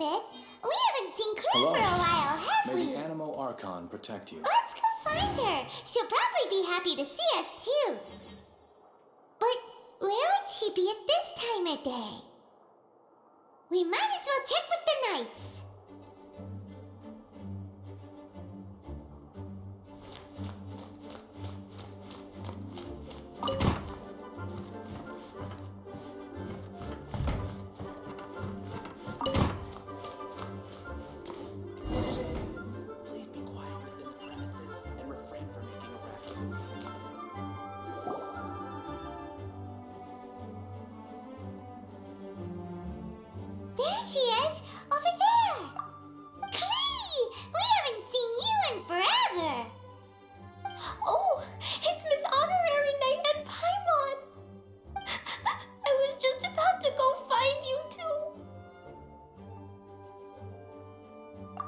it. We haven't seen Klee Hello. for a while, have May we? the Animo Archon protect you. Let's go find her. She'll probably be happy to see us, too. But where would she be at this time of day? We might as well check with the knights. Please be quiet within the premises and refrain from making a racket. There she is, over there. Klee! We haven't seen you in forever. Oh, it's Miss Honorary Knight and Paimon. I was just about to go find you two. I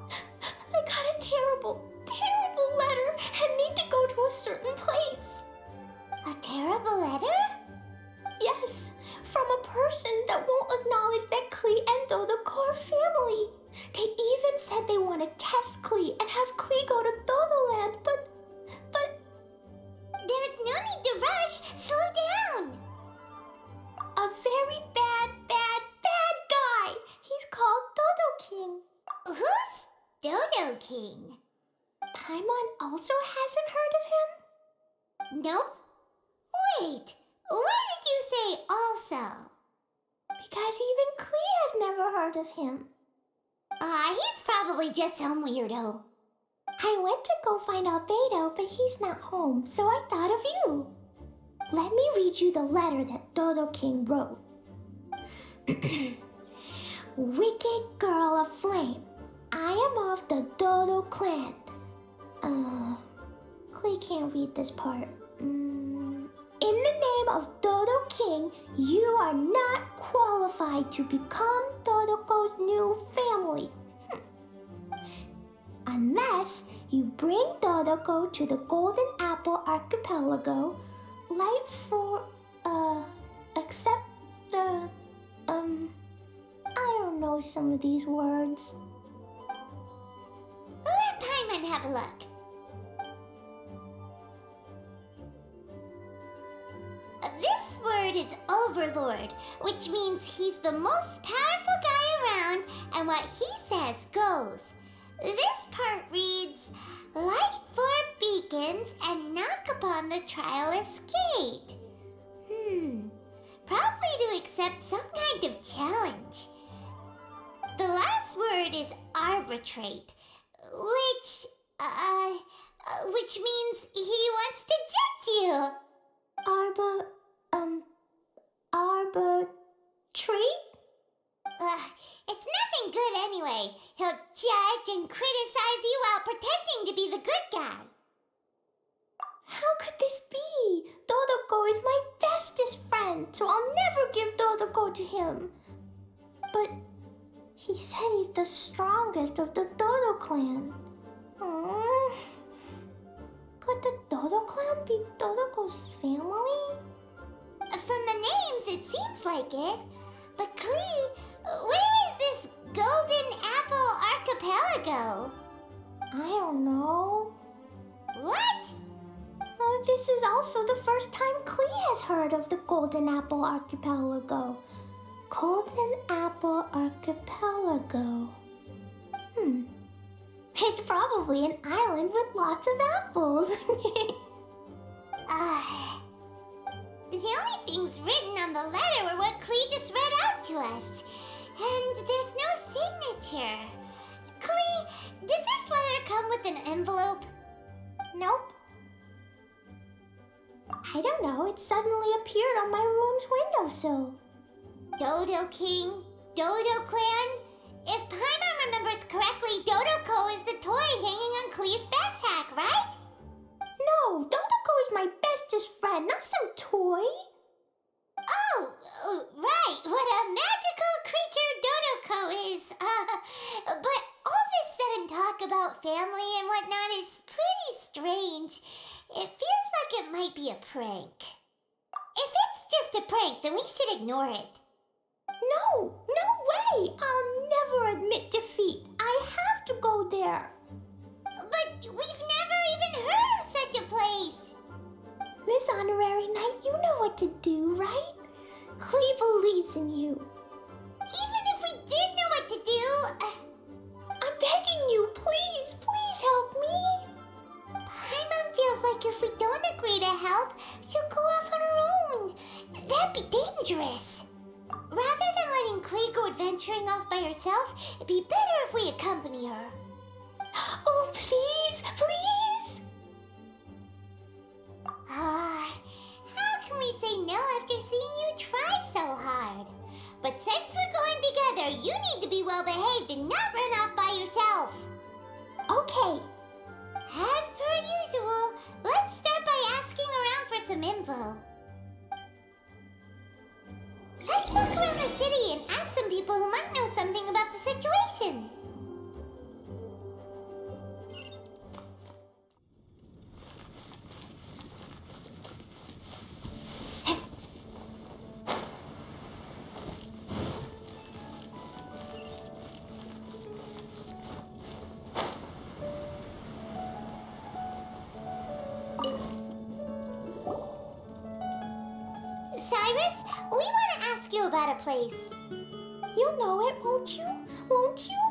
got a terrible letter and need to go to a certain place. A terrible letter? Yes, from a person that won't acknowledge that Klee and Dodoko are family. They even said they want to test Klee and have Klee go to Dodoland, but There's no need to rush. Slow down. a very bad guy. He's called Dodo King. Who's Dodo King? Paimon also hasn't heard of him? Nope. Wait, why did you say also? Because even Klee has never heard of him. He's probably just some weirdo. I went to go find Albedo, but he's not home, so I thought of you. Let me read you the letter that Dodo King wrote. Wicked girl of flame, I am of the Dodo clan. Klee can't read this part. In the name of Dodo King, you are not qualified to become Dodoko's new family. Unless you bring Dodoko to the Golden Apple Archipelago, light for, except the, I don't know some of these words. Let Paimon have a look. This word is Overlord, which means he's the most powerful guy around, and what he says goes. This part reads, light four beacons and knock upon the trialist gate. Probably to accept some kind of challenge. The last word is arbitrate, which means he wants to judge you. Arbitrate? It's nothing good anyway. He'll judge and criticize you while pretending to be the good guy. How could this be? Dodoko is my bestest friend, so I'll never give Dodoko to him. But he said he's the strongest of the Dodo clan. Could the Dodo clan be Dodoko's family? From the names, it seems like it. But Klee, where is this Golden Apple Archipelago? I don't know. What? This is also the first time Klee has heard of the Golden Apple Archipelago. Golden Apple Archipelago. It's probably an island with lots of apples. The only things written on the letter were what Klee just read out to us. And there's no signature. Klee, did this letter come with an envelope? Nope. I don't know, it suddenly appeared on my room's windowsill. Dodo King? Dodo Clan? If Paimon remembers correctly, Dodoko is the toy hanging on Klee's backpack, right? No, Dodoko is my bestest friend, not some toy. Oh, right, what a magical creature Dodoko is. But all this sudden talk about family and whatnot is pretty strange. It feels like it might be a prank. If it's just a prank, then we should ignore it. No way! way! I'll never admit defeat. I have to go there. But we've never even heard of such a place! Miss Honorary Knight, you know what to do, right? Clee believes in you. Even if we did know what to do... I'm begging you, please, please help me. Paimon feels like if we don't agree to help, she'll go off on her own. That'd be dangerous. Rather than letting Clay go adventuring off by herself, it'd be better if we accompany her. Oh, please, please. How can we say no after seeing you try so hard? But since we're going together, you need to be well behaved and not run off by yourself. Okay. As per usual, let's start by asking around for some info. Let's walk around the city and ask some people who might know something about the situation. Cyrus, we want to ask you about a place. You'll know it, won't you? Won't you?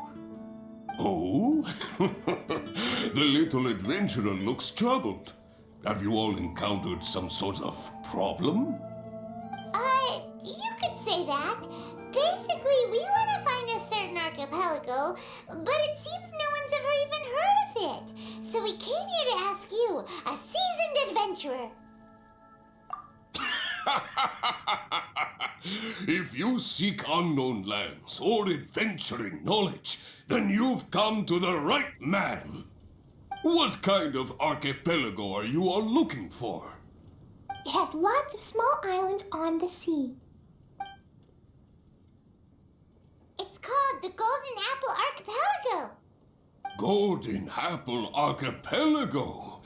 Oh? The little adventurer looks troubled. Have you all encountered some sort of problem? You could say that. Basically, we want to find a certain archipelago, but it seems no one's ever even heard of it. So we came here to ask you, a seasoned adventurer. If you seek unknown lands or adventuring knowledge, then you've come to the right man. What kind of archipelago are you all looking for? It has lots of small islands on the sea. It's called the Golden Apple Archipelago. Golden Apple Archipelago?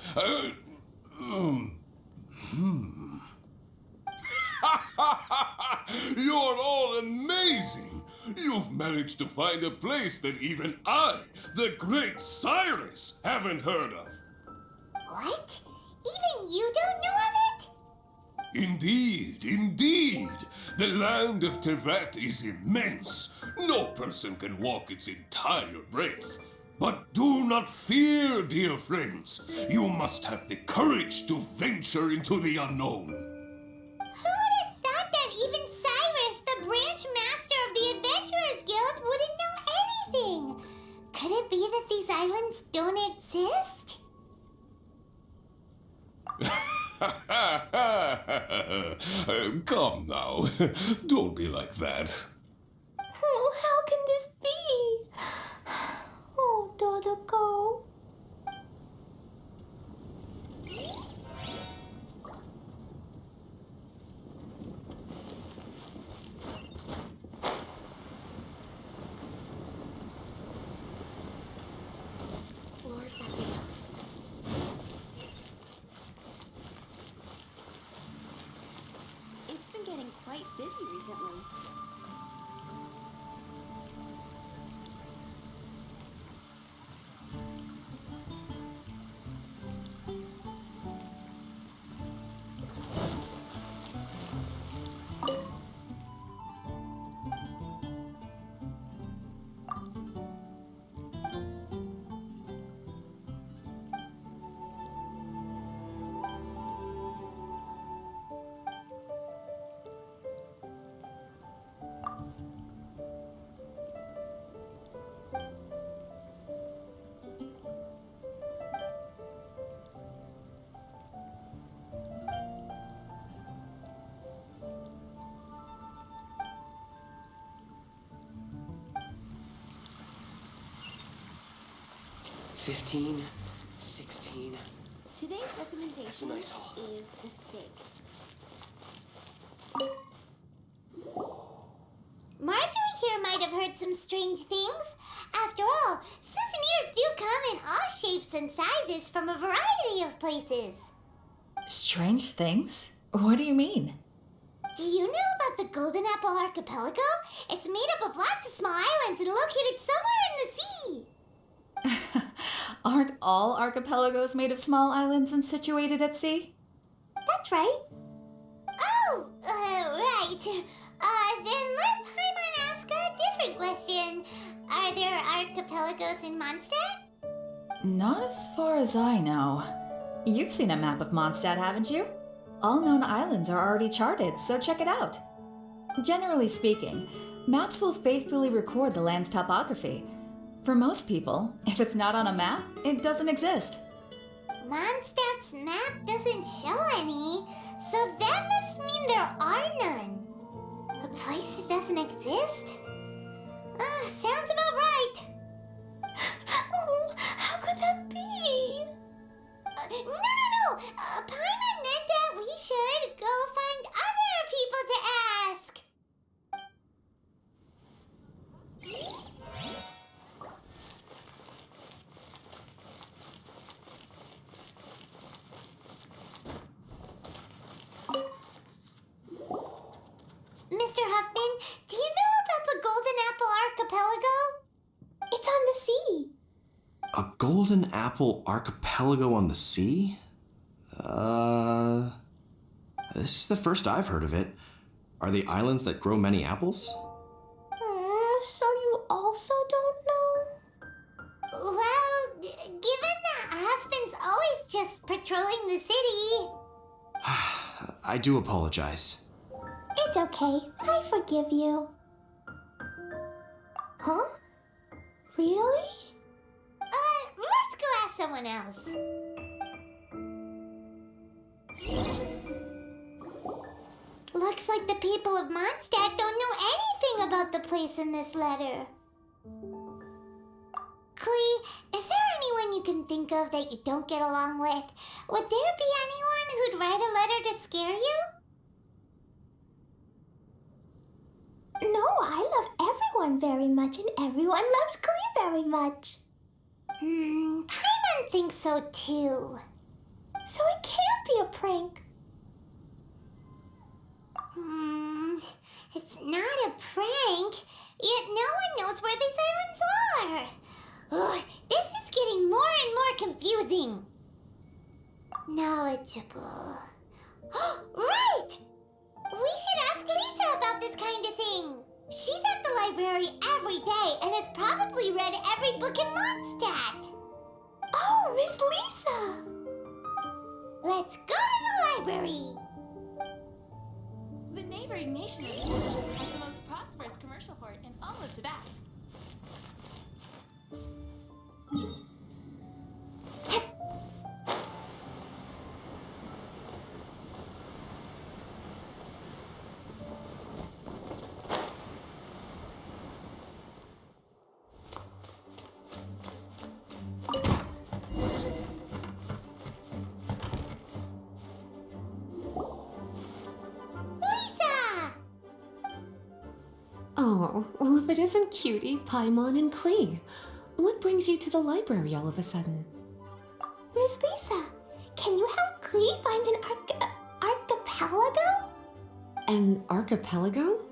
You're all amazing! You've managed to find a place that even I, the great Cyrus, haven't heard of. What? Even you don't know of it? Indeed, indeed. The land of Tevat is immense. No person can walk its entire breadth. But do not fear, dear friends. You must have the courage to venture into the unknown. Who would have thought that even Cyrus, the branch master of the Adventurers Guild, wouldn't know anything? Could it be that these islands don't exist? Come now. Don't be like that. Oh, how can this be? Oh, Dodoco. Lord Barbados. It's been getting quite busy recently. $15, $16. Today's recommendation That's a nice haul. is the steak. Marjorie here might have heard some strange things. After all, souvenirs do come in all shapes and sizes from a variety of places. Strange things? What do you mean? Do you know about the Golden Apple Archipelago? It's made up of lots of small islands and located somewhere in the sea. Aren't all archipelagos made of small islands and situated at sea? That's right. Oh, right. Then let Paimon ask a different question. Are there archipelagos in Mondstadt? Not as far as I know. You've seen a map of Mondstadt, haven't you? All known islands are already charted, so check it out. Generally speaking, maps will faithfully record the land's topography. For most people, if it's not on a map, it doesn't exist. Mondstadt's map doesn't show any, so that must mean there are none. A place that doesn't exist? Sounds about right. Oh, how could that be? No. Paimon meant that we should go find other people to ask. Mr. Huffman, do you know about the Golden Apple Archipelago? It's on the sea. A golden apple archipelago on the sea? This is the first I've heard of it. Are they islands that grow many apples? So you also don't know? Well, given that Huffman's always just patrolling the city. I do apologize. It's okay. I forgive you. Huh? Really? Let's go ask someone else. Looks like the people of Mondstadt don't know anything about the place in this letter. Klee, is there anyone you can think of that you don't get along with? Would there be anyone who'd write a letter to scare you? No, I love everyone very much, and everyone loves Klee very much. Paimon thinks so too. So it can't be a prank. It's not a prank, yet no one knows where these islands are. Ugh, this is getting more and more confusing. Knowledgeable. Right! We should ask Lisa about this kind of thing. She's at the library every day and has probably read every book in Mondstadt. Oh, Miss Lisa! Let's go to the library. The neighboring nation of Ostrov has the most prosperous commercial port in all of Tibet. Oh, well, if it isn't Cutie, Paimon, and Klee. What brings you to the library all of a sudden? Miss Lisa, can you help Klee find an archipelago? An archipelago?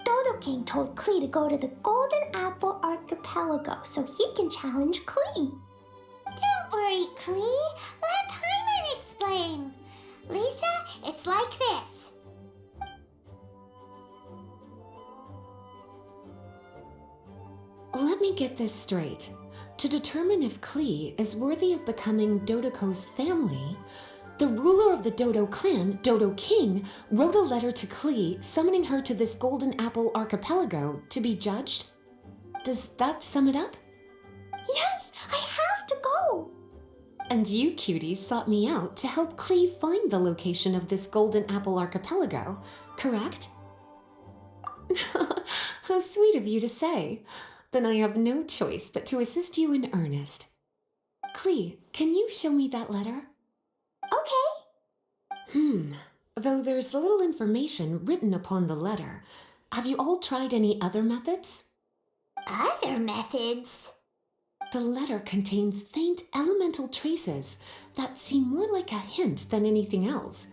Dodo King told Klee to go to the Golden Apple Archipelago so he can challenge Klee. Don't worry, Klee. Let Paimon explain. Lisa, it's like this. Let me get this straight. To determine if Klee is worthy of becoming Dodoko's family, the ruler of the Dodo clan, Dodo King, wrote a letter to Klee summoning her to this Golden Apple Archipelago to be judged. Does that sum it up? Yes, I have to go. And you, cuties, sought me out to help Klee find the location of this Golden Apple Archipelago, correct? How sweet of you to say. Then I have no choice but to assist you in earnest. Klee, can you show me that letter? Okay. Though there's little information written upon the letter, have you all tried any other methods? Other methods? The letter contains faint elemental traces that seem more like a hint than anything else.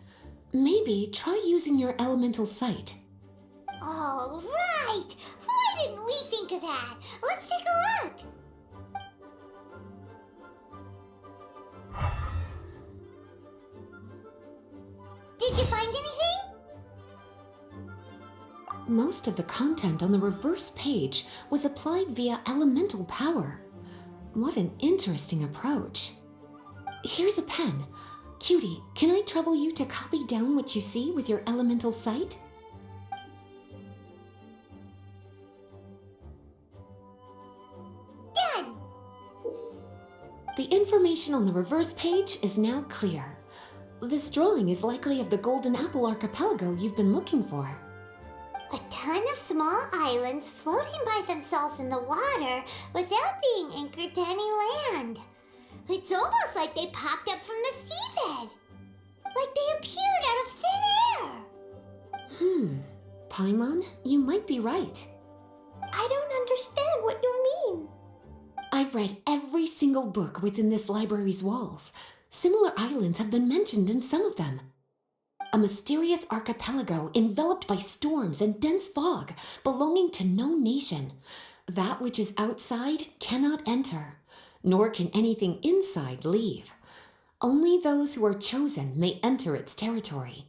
Maybe try using your elemental sight. All right! Why didn't we think of that? Let's take a look! Did you find anything? Most of the content on the reverse page was applied via elemental power. What an interesting approach. Here's a pen. Cutie, can I trouble you to copy down what you see with your elemental sight? Done! The information on the reverse page is now clear. This drawing is likely of the Golden Apple Archipelago you've been looking for. A ton of small islands floating by themselves in the water without being anchored to any land. It's almost like they popped up from the seabed. Like they appeared out of thin air. Paimon, you might be right. I don't understand what you mean. I've read every single book within this library's walls. Similar islands have been mentioned in some of them. A mysterious archipelago enveloped by storms and dense fog, belonging to no nation. That which is outside cannot enter, nor can anything inside leave. Only those who are chosen may enter its territory.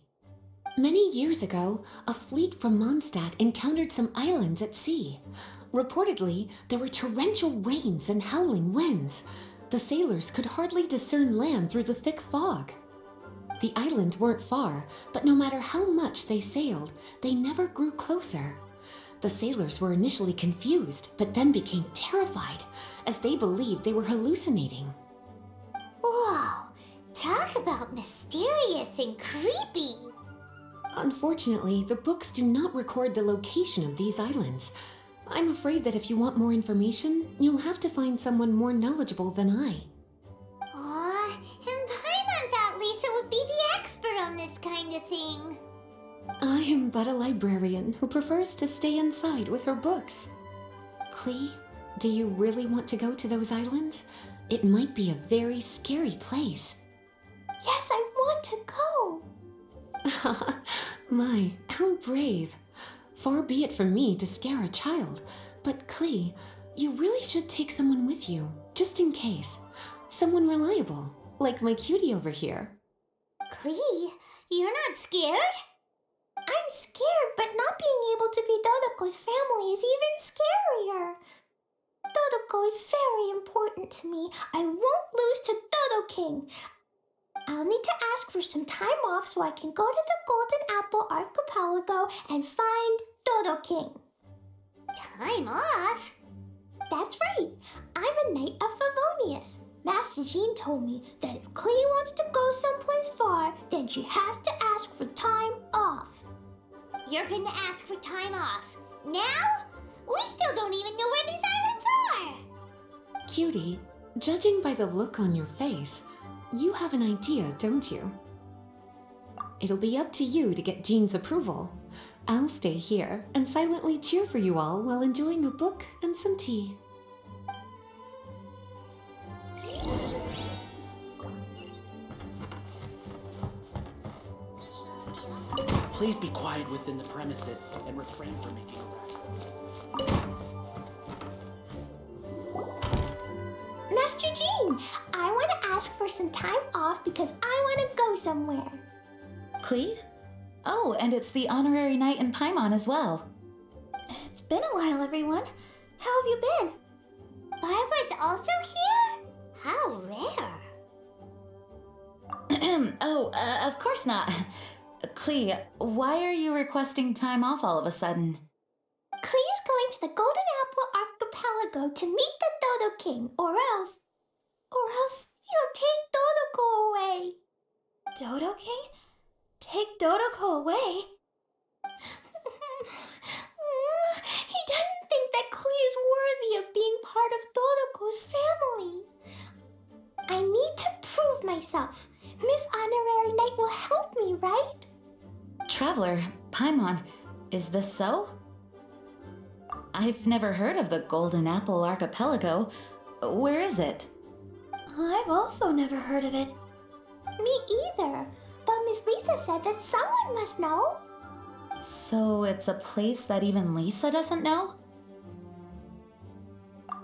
Many years ago, a fleet from Mondstadt encountered some islands at sea. Reportedly, there were torrential rains and howling winds. The sailors could hardly discern land through the thick fog. The islands weren't far, but no matter how much they sailed, they never grew closer. The sailors were initially confused, but then became terrified, as they believed they were hallucinating. Whoa! Talk about mysterious and creepy! Unfortunately, the books do not record the location of these islands. I'm afraid that if you want more information, you'll have to find someone more knowledgeable than I. Aw, and Paimon thought Lisa would be the expert on this kind of thing. I am but a librarian who prefers to stay inside with her books. Klee, do you really want to go to those islands? It might be a very scary place. Yes, I want to go. My, how brave. Far be it from me to scare a child, but Klee, you really should take someone with you, just in case. Someone reliable, like my cutie over here. Klee, you're not scared? I'm scared, but not being able to be Dodoko's family is even scarier. Dodoko is very important to me. I won't lose to Dodo King. I'll need to ask for some time off so I can go to the Golden Apple Archipelago and find Dodo King. Time off? That's right. I'm a Knight of Favonius. Master Jean told me that if Klee wants to go someplace far, then she has to ask for time off. You're going to ask for time off. Now? We still don't even know where these islands are. Cutie, judging by the look on your face, you have an idea, don't you? It'll be up to you to get Jean's approval. I'll stay here and silently cheer for you all while enjoying a book and some tea. Please be quiet within the premises and refrain from making a racket. Master Jean, I want to ask for some time off because I want to go somewhere. Klee? Oh, and it's the honorary knight in Paimon as well. It's been a while, everyone. How have you been? Barbara's also here? How rare. Of course not. Klee, why are you requesting time off all of a sudden? Klee's going to the Golden Apple Archipelago to meet the Dodo King, or else he'll take Dodoko away. Dodo King? Take Dodoko away? He doesn't think that Klee is worthy of being part of Dodoko's family. I need to prove myself. Miss Honorary Knight will help me, right? Traveler, Paimon, is this so? I've never heard of the Golden Apple Archipelago. Where is it? I've also never heard of it. Me either. But Miss Lisa said that someone must know. So it's a place that even Lisa doesn't know?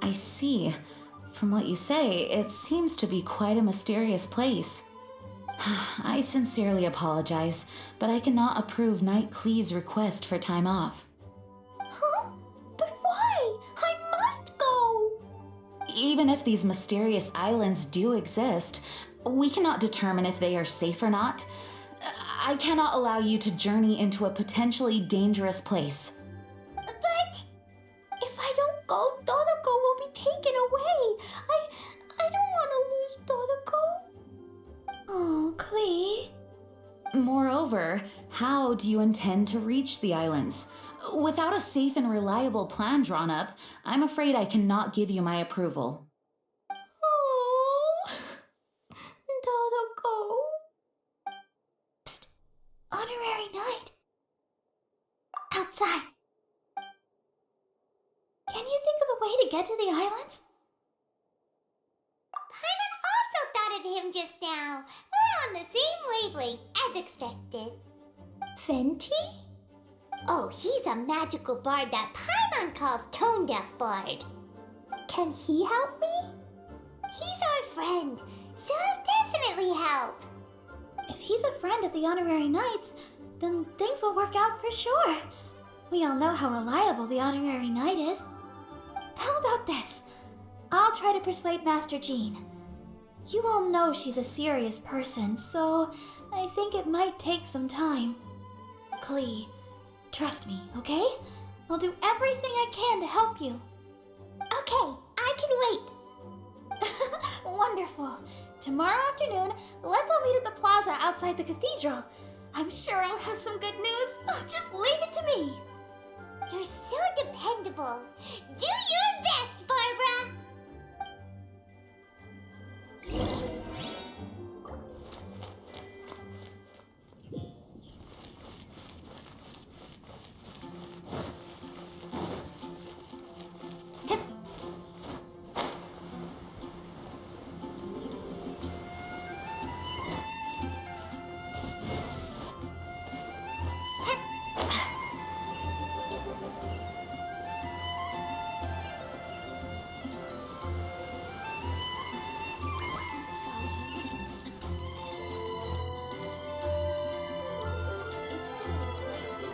I see. From what you say, it seems to be quite a mysterious place. I sincerely apologize, but I cannot approve Knight Klee's request for time off. Huh? But why? I must go! Even if these mysterious islands do exist, we cannot determine if they are safe or not. I cannot allow you to journey into a potentially dangerous place. But If I don't go, Dodoko will be taken away. I don't want to lose Dodoko. Oh, Klee. Moreover, how do you intend to reach the islands? Without a safe and reliable plan drawn up, I'm afraid I cannot give you my approval. Oh, Dodoko. honorary knight. Outside. Can you think of a way to get to the islands? Paimon also thought of him just now. We're on the same wavelength, as expected. Fenty? Oh, he's a magical bard that Paimon calls Tone Deaf Bard. Can he help me? He's our friend, so he'll definitely help. If he's a friend of the honorary knights, then things will work out for sure. We all know how reliable the honorary knight is. How about this? I'll try to persuade Master Jean. You all know she's a serious person, so I think it might take some time. Klee, trust me, okay? I'll do everything I can to help you. Okay, I can wait. Wonderful. Tomorrow afternoon, let's all meet at the plaza outside the cathedral. I'm sure I'll have some good news. Oh, just leave it to me. You're so dependable. Do your best, Barbara.